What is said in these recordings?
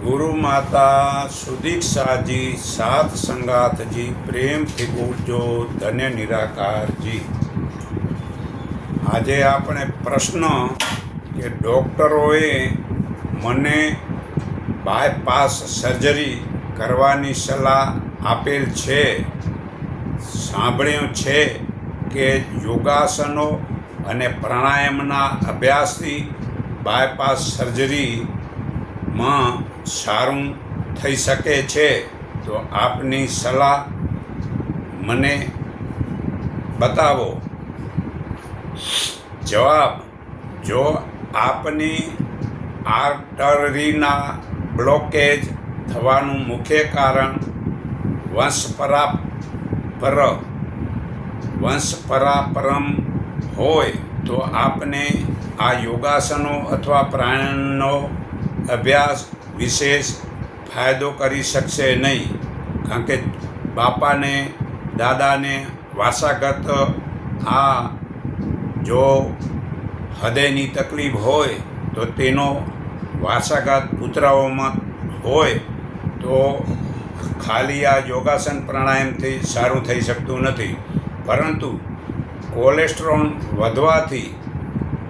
ગુરુ માતા સુદીક્ષાજી સાથ સંગાતજી પ્રેમથી બોલજો ધન્ય નિરાકારજી। આજે આપણે પ્રશ્ન કે ડૉક્ટરોએ મને બાયપાસ સર્જરી કરવાની સલાહ આપેલ છે, સાંભળ્યું છે કે યોગાસનો અને પ્રાણાયામના અભ્યાસથી બાયપાસ સર્જરીમાં સારું થઈ શકે છે, તો આપની સલાહ મને બતાવો। જવાબ: જો આપની આર્ટરીના બ્લોકેજ થવાનું મુખ્ય કારણ વંશપરાપરમ હોય તો આપને આ યોગાસનો અથવા પ્રાણાયામનો અભ્યાસ વિશેષ ફાયદો કરી શકશે નહીં, કારણ કે બાપાને દાદાને વારસાગત આ જો હૃદયની તકલીફ હોય તો તેનો વારસાગત પુત્રાઓમાં હોય તો ખાલી આ યોગાસન પ્રાણાયામથી સારું થઈ શકતું નથી, પરંતુ કોલેસ્ટ્રોલ વધવાથી,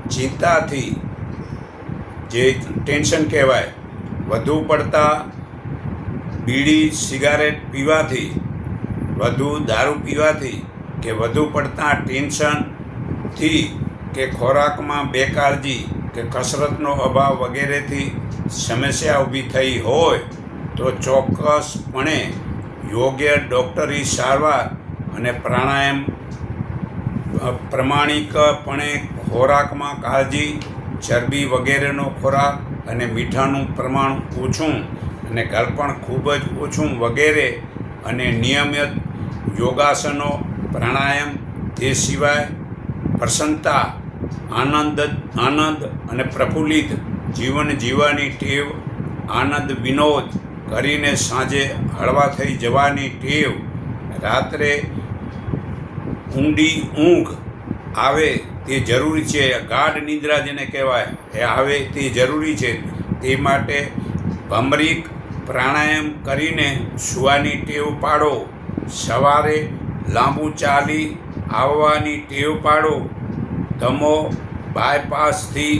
ચિંતાથી, જે ટેન્શન કહેવાય, વધુ પડતા બીડી સિગારેટ પીવાથી, વધુ દારૂ પીવાથી, કે વધુ પડતા ટેન્શનથી, કે ખોરાકમાં બેકાળજી કે કસરતનો અભાવ વગેરેથી સમસ્યા ઊભી થઈ હોય તો ચોક્કસપણે યોગ્ય ડૉક્ટરી સારવાર અને પ્રાણાયામ, પ્રમાણિકપણે ખોરાકમાં કાળજી, ચરબી વગેરેનો ખોરાક અને મીઠાનું પ્રમાણ ઓછું અને ગળપણ ખૂબ જ ઓછું વગેરે, અને નિયમિત યોગાસનો પ્રાણાયામ, તે સિવાય પ્રસન્નતા, આનંદ અને પ્રફુલ્લિત જીવન જીવવાની ટેવ, આનંદ વિનોદ કરીને સાંજે હળવા થઈ જવાની ટેવ, રાત્રે ઊંડી ઊંઘ આવે તે જરૂરી છે, ગાઢ નિદ્રા જેને કહેવાય એ આવે તે જરૂરી છે, તે માટે ભમરીક પ્રાણાયામ કરીને સૂવાની ટેવ પાડો, સવારે લાંબુ ચાલી આવવાની ટેવ પાડો, તમે બાયપાસથી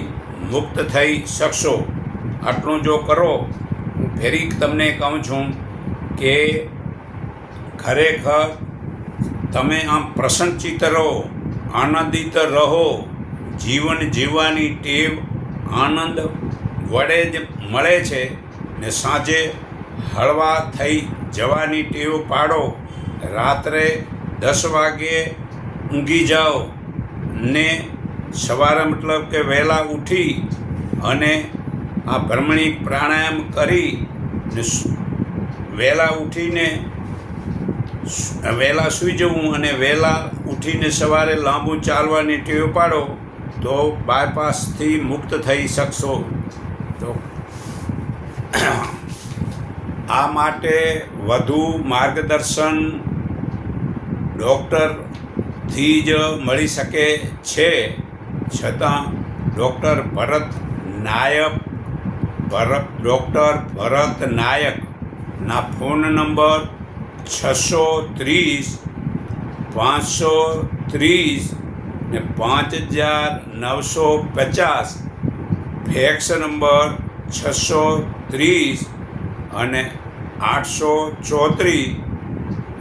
મુક્ત થઈ શકશો। આટલું જો કરો, હું ફરી તમને કહું છું કે ખરેખર તમે આમ પ્રસન્નચિત્ત રહો, આનંદિત રહો, જીવન જીવવાની ટેવ આનંદ વડે જ મળે છે ને સાંજે હળવા થઈ જવાની ટેવ પાડો, રાત્રે 10 વાગ્યે ઊંઘી જાઓ ને સવારે મતલબ કે વહેલા ઉઠી અને આ ભ્રમણી પ્રાણાયામ કરી ને વહેલા ઉઠીને વહેલા સૂઈ જવું અને વહેલા ઉઠીને સવારે લાંબુ ચાલવાની ટેવ પાડો તો બાયપાસથી મુક્ત થઈ શકશો। તો આ માટે વધુ માર્ગદર્શન ડૉક્ટરથી જ મળી શકે છે, છતાં ડૉક્ટર ભરત નાયકના ફોન નંબર 630 530 ને 5950, ફેક્સ નંબર 630 અને 834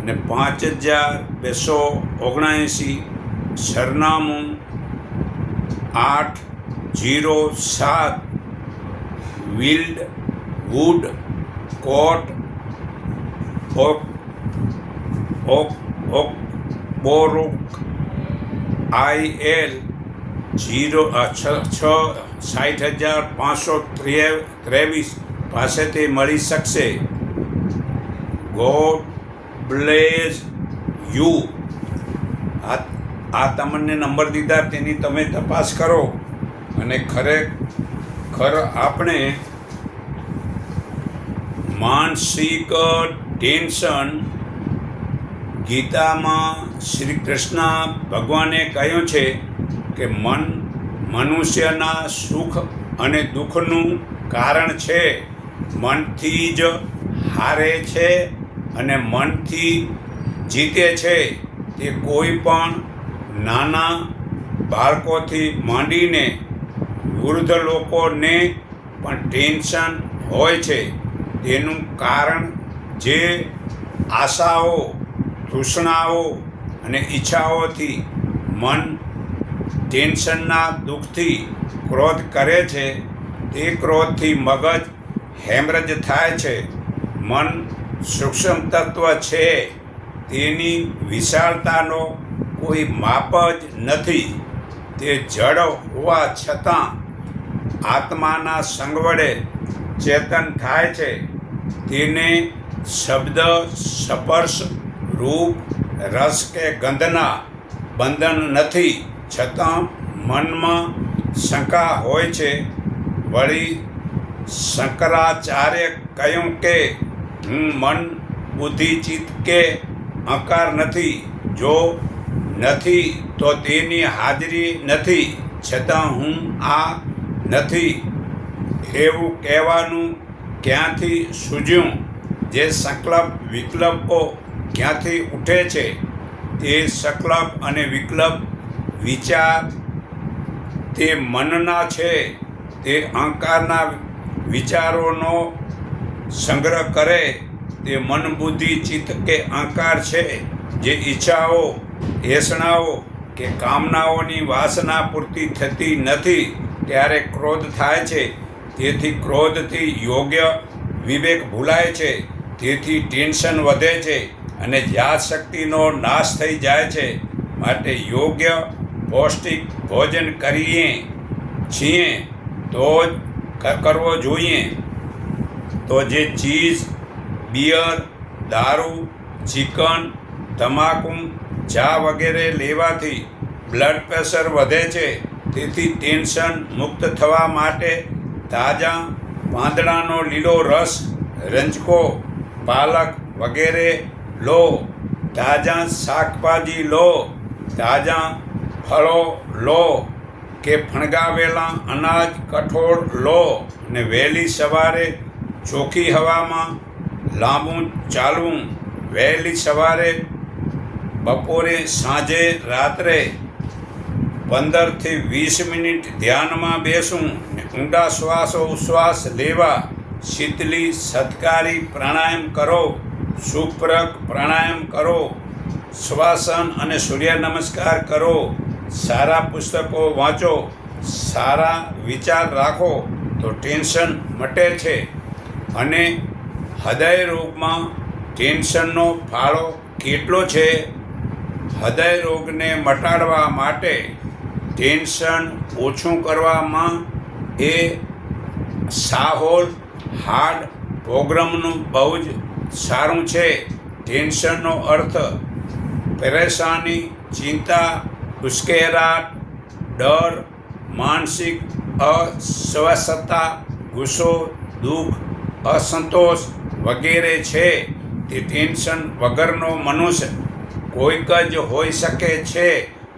અને 5279, સરનામું 807 વિલ્ડવુડ કોર્ટ, ઓકબોરોક, IL 60,523 પાસેથી મળી શકશે। God bless you. આ તમને નંબર દીધા તેની તમે તપાસ કરો, અને ખરેખર આપણે માનસિક ટેન્શન, ગીતામાં શ્રી કૃષ્ણ ભગવાને કહ્યું છે કે મન મનુષ્યના સુખ અને દુઃખનું કારણ છે, મનથી જ હારે છે અને મનથી જીતે છે. તે કોઈ પણ નાના બાળકોથી માંડીને વૃદ્ધ લોકોને પણ ટેન્શન હોય છે. તેનું કારણ જે આશાઓ, તૃષ્ણાઓ અને ઈચ્છાઓથી મન ટેન્શનના દુઃખથી ક્રોધ કરે છે, તે ક્રોધથી મગજ હેમરેજ થાય છે. મન સૂક્ષ્મ તત્વ છે, તેની વિશાળતાનો કોઈ માપ જ નથી. તે જડ હોવા છતાં આત્માના સંગ વડે ચેતન થાય છે. તેને શબ્દ, સ્પર્શ, રૂપ, રસ કે ગંધના બંધન નથી. છતાં મનમાં શંકા હોય છે. વળી શંકરાચાર્ય કહ્યું કે હું મન, બુદ્ધિ, ચિત્ત કે અહંકાર નથી. જો નથી તો તેની હાજરી નથી. છતાં હું આ નથી એવું કહેવાનું ક્યાંથી સૂઝ્યું? જે સંકલ્પ વિકલ્પો ક્યાંથી ઉઠે છે? તે સંકલ્પ અને વિકલ્પ વિચાર તે મનના છે. તે અહંકારના વિચારોનો સંગ્રહ કરે. તે મન, બુદ્ધિ, ચિત્ત કે અહંકાર છે. જે ઈચ્છાઓ, એષણાઓ કે કામનાઓની વાસના પૂર્તિ થતી નથી ત્યારે ક્રોધ થાય છે. તેથી ક્રોધથી યોગ્ય વિવેક ભૂલાય છે. તેથી ટેન્શન વધે છે અને યાદશક્તિનો નાશ થઈ જાય છે. માટે યોગ્ય પૌષ્ટિક ભોજન કરીએ છીએ તો જ કરવો જોઈએ. તો જે ચીઝ, બિયર, દારૂ, ચિકન, તમાકુ, ચા વગેરે લેવાથી બ્લડ પ્રેશર વધે છે. તેથી ટેન્શન મુક્ત થવા માટે તાજા પાંદડાનો લીલો રસ, રંજકો, પાલક વગેરે લો. તાજા શાકભાજી લો. તાજા ફળો લો કે ફણગાવેલા અનાજ, કઠોળ લો. અને વહેલી સવારે ચોખ્ખી હવામાં લાંબુ ચાલવું. વહેલી સવારે, બપોરે, સાંજે, રાત્રે 15 થી 20 મિનિટ ધ્યાનમાં બેસવું. ઊંડા શ્વાસોચ્છ્વાસ લેવા. શીતલી સત્કારી પ્રાણાયામ કરો. સુપ્રક પ્રાણાયામ કરો. શ્વાસન અને સૂર્ય નમસ્કાર કરો. સારા પુસ્તકો વાંચો. સારા વિચાર રાખો તો ટેન્શન મટે છે. અને હૃદય રોગમાં ટેન્શનનો ફાળો કેટલો છે? હૃદય રોગને મટાડવા માટે ટેન્શન ઓછું કરવામાં એ સાહોલ હાર્ડ પ્રોગ્રામનું બહુ જ સારું છે. ટેન્શનનો અર્થ પરેશાની, ચિંતા, ઉશ્કેરાટ, ડર, માનસિક અસ્વસ્થતા, ગુસ્સો, દુઃખ, અસંતોષ વગેરે છે. તે ટેન્શન વગરનો મનુષ્ય કોઈક જ હોઈ શકે છે.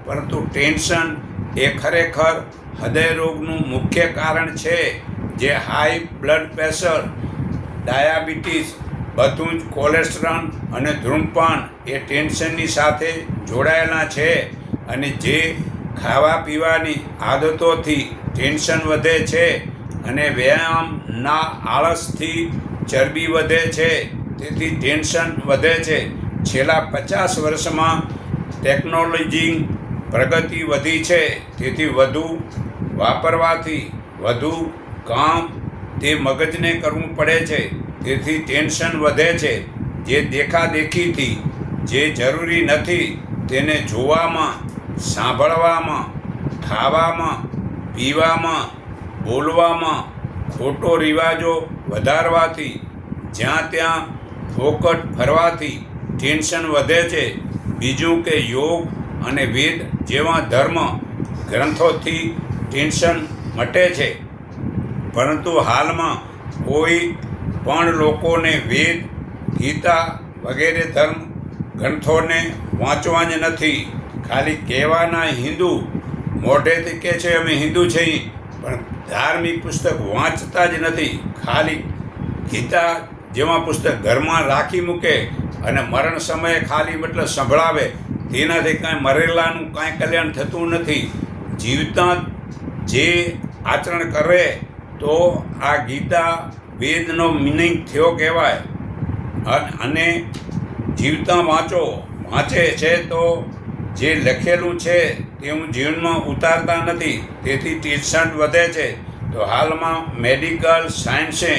પરંતુ ટેન્શન એ ખરેખર હૃદયરોગનું મુખ્ય કારણ છે. જે હાઈ બ્લડ પ્રેશર, ડાયાબિટીસ, બધું જ કોલેસ્ટ્રોલ અને ધૂમ્રપાન એ ટેન્શનની સાથે જોડાયેલા છે. અને જે ખાવા પીવાની આદતોથી ટેન્શન વધે છે અને વ્યાયામના આળસથી ચરબી વધે છે. તેથી ટેન્શન વધે છે. છેલ્લા 50 વર્ષમાં ટેકનોલોજી પ્રગતિ વધી છે. તેથી વધુ વાપરવાથી વધુ કામ તે મગજને કરવું પડે છે. તેથી ટેન્શન વધે છે. જે દેખાદેખીથી જે જરૂરી નથી તેને જોવામાં, સાંભળવામાં, ખાવામાં, પીવામાં, બોલવામાં ખોટો રિવાજો વધારવાથી, જ્યાં ત્યાં ફોકટ ફરવાથી ટેન્શન વધે છે. બીજું કે યોગ અને વેદ જેવા ધર્મ ગ્રંથોથી ટેન્શન મટે છે. પરંતુ હાલમાં કોઈ પણ લોકોને વેદ, ગીતા વગેરે ધર્મ ગ્રંથોને વાંચવા જ નથી. ખાલી કહેવાના હિન્દુ, મોઢેથી કહે છે અમે હિન્દુ છીએ, પણ ધાર્મિક પુસ્તક વાંચતા જ નથી. ખાલી ગીતા જેવા પુસ્તક ઘરમાં રાખી મૂકે અને મરણ સમયે ખાલી મતલબ સંભળાવે, તેનાથી કાંઈ મરેલાનું કાંઈ કલ્યાણ થતું નથી. જીવતા જે આચરણ કરે તો આ ગીતા વેદનો મિનિંગ થયો કહેવાય. અને જીવતા વાંચે છે તો જે લખેલું છે તે હું જીવનમાં ઉતારતા નથી, તેથી ટેન્શન વધે છે. તો હાલમાં મેડિકલ સાયન્સે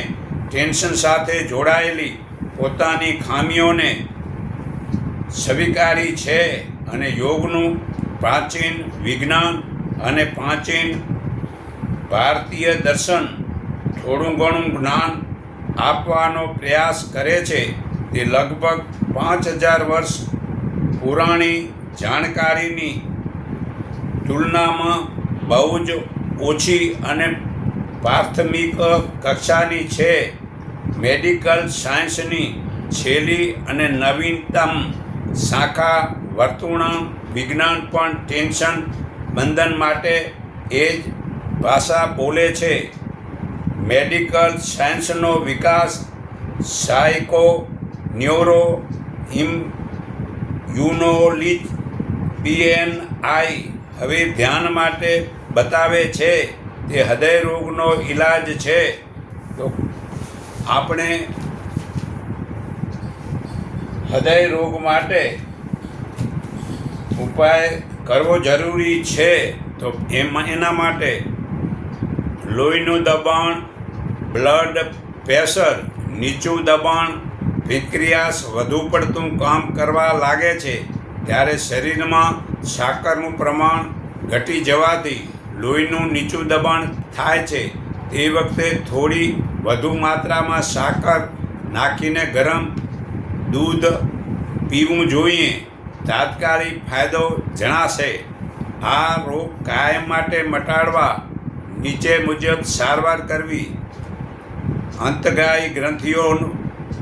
ટેન્શન સાથે જોડાયેલી પોતાની ખામીઓને સ્વીકારી છે અને યોગનું પ્રાચીન વિજ્ઞાન અને પ્રાચીન ભારતીય દર્શન થોડું ઘણું જ્ઞાન આપવાનો પ્રયાસ કરે છે. તે લગભગ 5000 વર્ષ પુરાણી જાણકારીની તુલનામાં બહુ જ ઓછી અને પ્રાથમિક કક્ષાની છે. મેડિકલ સાયન્સની છેલ્લી અને નવીનતમ શાખા વર્તણૂક વિજ્ઞાન પણ ટેન્શન બંધન માટે એ જ ભાષા બોલે છે. મેડિકલ સાયન્સનો વિકાસ સાયકો ન્યુરો ઇમ્યુનોલોજી PNI હવે ધ્યાન માટે બતાવે છે. તે હૃદય રોગનો ઈલાજ છે. તો આપણે હૃદય રોગ માટે ઉપાય કરવો જરૂરી છે. તો એના માટે લોહીનું દબાણ, બ્લડ પ્રેશર નીચું દબાણ, પેન્ક્રિયાસ વધુ પડતું કામ કરવા લાગે છે ત્યારે શરીરમાં સાકરનું પ્રમાણ ઘટી જવાથી લોહીનું નીચું દબાણ થાય છે. તે વખતે થોડી વધુ માત્રામાં સાકર નાખીને ગરમ દૂધ પીવું જોઈએ. તાત્કાલિક ફાયદો જણાશે. આ રોગ કાયમ માટે મટાડવા નીચે મુજબ સારવાર કરવી. અંતગાય ગ્રંથિઓ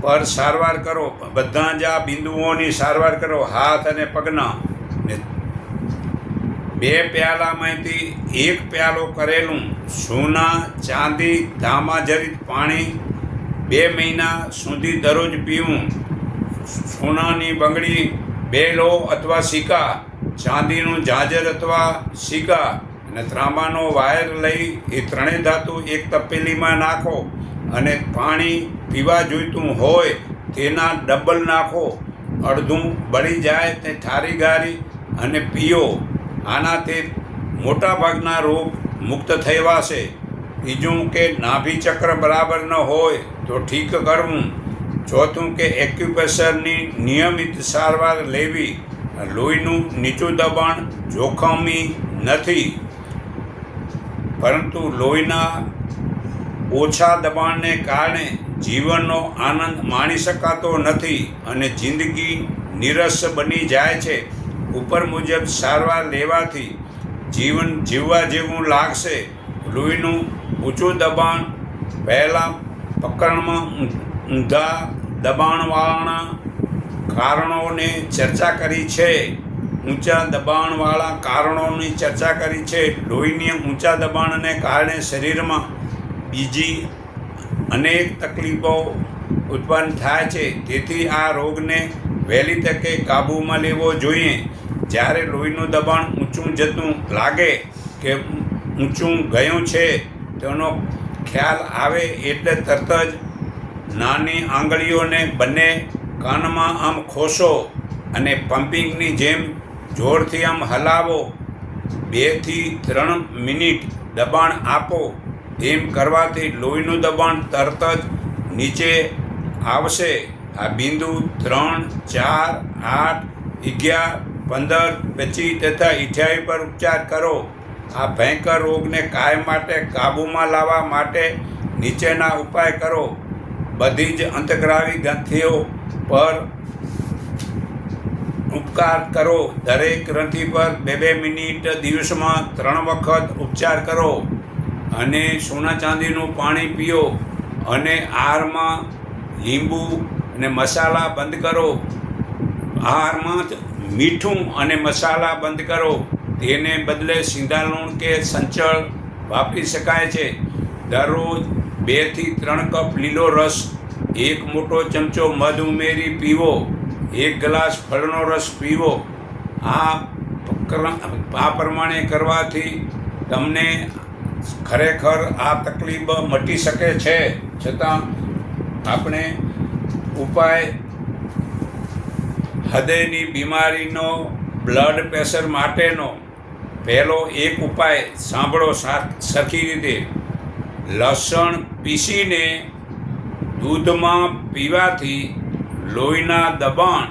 પર સારવાર કરો. બધા જ આ બિંદુઓની સારવાર કરો. હાથ અને પગના. 2 પ્યાલામાંથી 1 પ્યાલો કરેલું સોના, ચાંદી, તાંબાજડિત પાણી 2 મહિના સુધી દરરોજ પીવું. સોનાની બંગડી 2 લો અથવા સિક્કા, ચાંદીનું ઝાંઝર અથવા સિક્કા અને ત્રાંબાનો વાયર લઈ એ ત્રણેય ધાતુ એક તપેલીમાં નાખો અને પાણી પીવા જોઈતું હોય તેના ડબલ નાખો. અડધું બળી જાય તે ઠારી ગારી અને પીઓ. આનાથી મોટાભાગના રોગ મુક્ત થવાશે. ત્રીજું કે નાભિચક્ર બરાબર ન હોય તો ઠીક કરવું. ચોથું કે એક્યુપ્રેશરની નિયમિત સારવાર લેવી. લોહીનું નીચું દબાણ જોખમી નથી, પરંતુ લોહીના ઓછા દબાણને કારણે જીવનનો આનંદ માણી શકાતો નથી અને જિંદગી નીરસ બની જાય છે. ઉપર મુજબ સારવાર લેવાથી જીવન જીવવા જેવું લાગશે. લોહીનું ઊંચું દબાણ પહેલાં પ્રકરણમાં ઊંધા દબાણવાળાના કારણોની ચર્ચા કરી છે. ઊંચા દબાણવાળા કારણોની ચર્ચા કરી છે. લોહીની ઊંચા દબાણને કારણે શરીરમાં બીજી અનેક તકલીફો ઉત્પન્ન થાય છે. તેથી આ રોગને વહેલી તકે કાબૂમાં લેવો જોઈએ. જ્યારે લોહીનું દબાણ ઊંચું જતું લાગે કે ઊંચું ગયું છે તેનો ખ્યાલ આવે એટલે તરત જ નાની આંગળીઓને બંને કાનમાં આમ ખોસો અને પમ્પિંગની જેમ જોરથી આમ હલાવો. 2 થી 3 મિનિટ દબાણ આપો. એમ કરવાથી લોહીનું દબાણ તરત જ નીચે આવશે. આ બિંદુ 3, 4, 8, 11, 15, 25 તથા 28 પર ઉપચાર કરો. આ ભયંકર રોગને કાયમ માટે કાબૂમાં લાવવા માટે નીચેના ઉપાય કરો. બધી જ અંતઃસ્રાવી ગ્રંથિઓ પર ઉપચાર કરો. દરેક ગ્રંથિ પર 2 મિનિટ દિવસમાં 3 વખત ઉપચાર કરો અને સોના ચાંદીનું પાણી પીઓ અને આહારમાં લીંબુ અને મસાલા બંધ કરો. આહારમાં મીઠું અને મસાલા બંધ કરો. તેને બદલે સિંધા લૂણ કે સંચળ વાપરી શકાય છે. દરરોજ 2 થી 3 કપ લીલો રસ, 1 મોટો ચમચો મધ ઉમેરી પીવો, 1 ગ્લાસ ફળનો રસ પીવો. આ પ્રમાણે કરવાથી તમને ખરેખર આ તકલીફ મટી શકે છે. છતાં આપણે ઉપાય હૃદયની બીમારીનો, બ્લડ પ્રેશર માટેનો પહેલો એક ઉપાય સાંભળો સરખી રીતે. લસણ પીસીને દૂધમાં પીવાથી લોહીના દબાણ,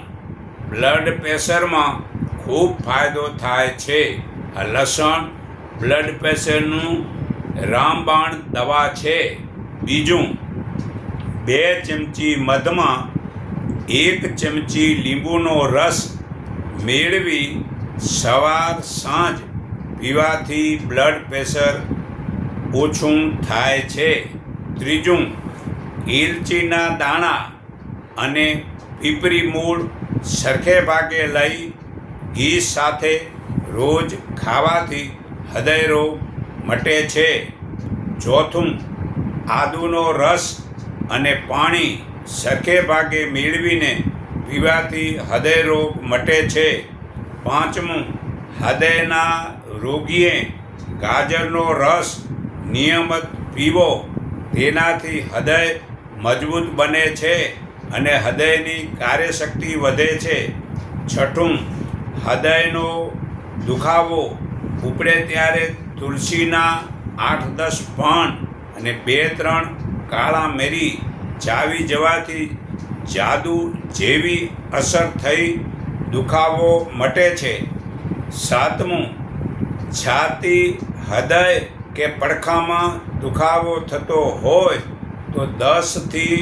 બ્લડ પ્રેશરમાં ખૂબ ફાયદો થાય છે. આ લસણ બ્લડ પ્રેશરનું રામબાણ દવા છે. બીજું, 2 ચમચી મધમાં 1 ચમચી લીંબુનો રસ મેળવી સવાર સાંજ પીવાથી બ્લડ પ્રેશર ઓછું થાય છે. ત્રીજું, ઇલચીના દાણા અને પીપરી મૂળ સરખે ભાગે લઈ ઘી સાથે રોજ ખાવાથી હૃદયરોગ મટે છે. ચોથું, આદુનો રસ અને પાણી સરખે ભાગે મેળવીને પીવાથી હૃદયરોગ મટે છે. પાંચમું, હૃદયના રોગીએ ગાજરનો રસ નિયમિત પીવો. તેનાથી હૃદય મજબૂત બને છે અને હૃદયની કાર્યશક્તિ વધે છે. છઠ્ઠું, હૃદયનો દુખાવો ઉપડે ત્યારે તુલસીના 8-10 પાન અને 2-3 કાળા મરી ચાવી જવાથી જાદુ જેવી અસર થઈ દુખાવો મટે છે. સાતમું, છાતી, હૃદય કે પડખામાં દુખાવો થતો હોય તો 10 થી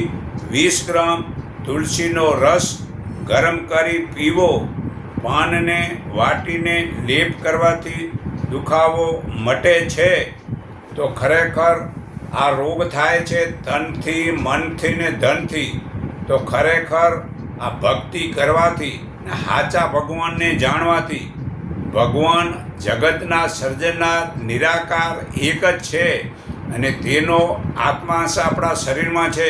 20 ગ્રામ તુલસીનો રસ ગરમ કરી પીવો. પાનને વાટીને લેપ કરવાથી દુખાવો મટે છે. તો ખરેખર આ રોગ થાય છે તનથી, મનથી ને ધનથી. તો ખરેખર આ ભક્તિ કરવાથી ને સાચા ભગવાનને જાણવાથી, ભગવાન જગતના સર્જનના નિરાકાર એક જ છે અને તેનો આત્મા આપણા શરીરમાં છે,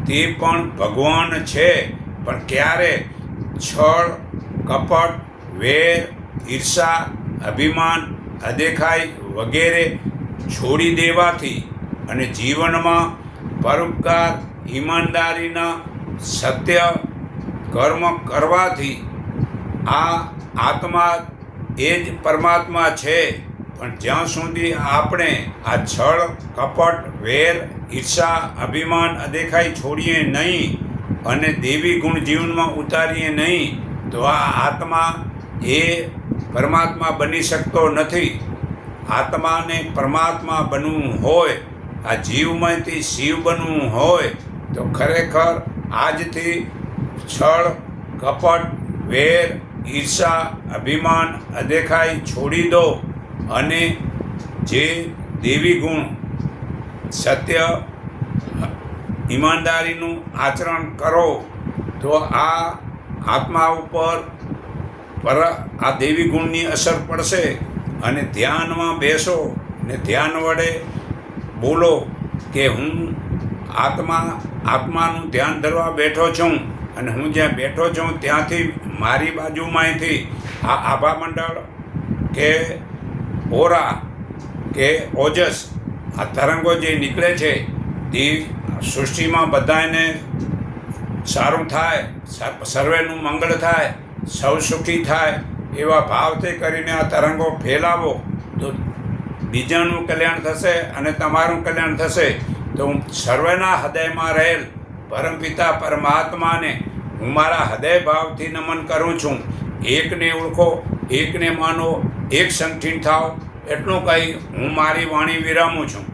તે પણ ભગવાન છે. પણ ક્યારે છળ, કપટ, વેર, ઈર્ષા, અભિમાન, અદેખાઈ વગેરે છોડી દેવાથી અને જીવનમાં પરોપકાર, ઈમાનદારીના સત્ય કર્મ કરવાથી આ આત્મા એ જ પરમાત્મા છે. પણ જ્યાં સુધી આપણે આ છળ, કપટ, વેર, ઈર્ષા, અભિમાન, અદેખાઈ છોડીએ નહીં અને દેવી ગુણ જીવનમાં ઉતારીએ નહીં, તો આ આત્મા એ પરમાત્મા બની શકતો નથી. આત્માને પરમાત્મા બનવું હોય, આ જીવમાંથી શિવ બનવું હોય, તો ખરેખર આજથી છળ, કપટ, વેર, ઈર્ષા, અભિમાન, અદેખાઈ છોડી દો અને જે દેવી ગુણ, સત્ય, ઈમાનદારીનું આચરણ કરો. તો આ આત્મા ઉપર આ દેવી ગુણની અસર પડશે. અને ધ્યાનમાં બેસો ને ધ્યાન વડે બોલો કે હું આત્માનું ધ્યાન ધરવા બેઠો છું અને હું જ્યાં બેઠો છું ત્યાંથી મારી બાજુમાંથી આ આભા મંડળ કે ઓરા કે ઓજસ, આ તરંગો જે નીકળે છે તે સૃષ્ટિમાં બધાને સારું થાય, સર્વેનું મંગળ થાય, સૌ સુખી થાય એવા ભાવથી કરીને આ તરંગો ફેલાવો તો બીજાનું કલ્યાણ થશે અને તમારું કલ્યાણ થશે. તો હું સર્વેના હૃદયમાં રહેલ પરમપિતા પરમાત્માને હું મારા હૃદય ભાવથી નમન કરું છું. એકને ઓળખો, એકને માનો, એક સંગઠિત થાવ, એટલું કહી હું મારી વાણી વિરામું છું.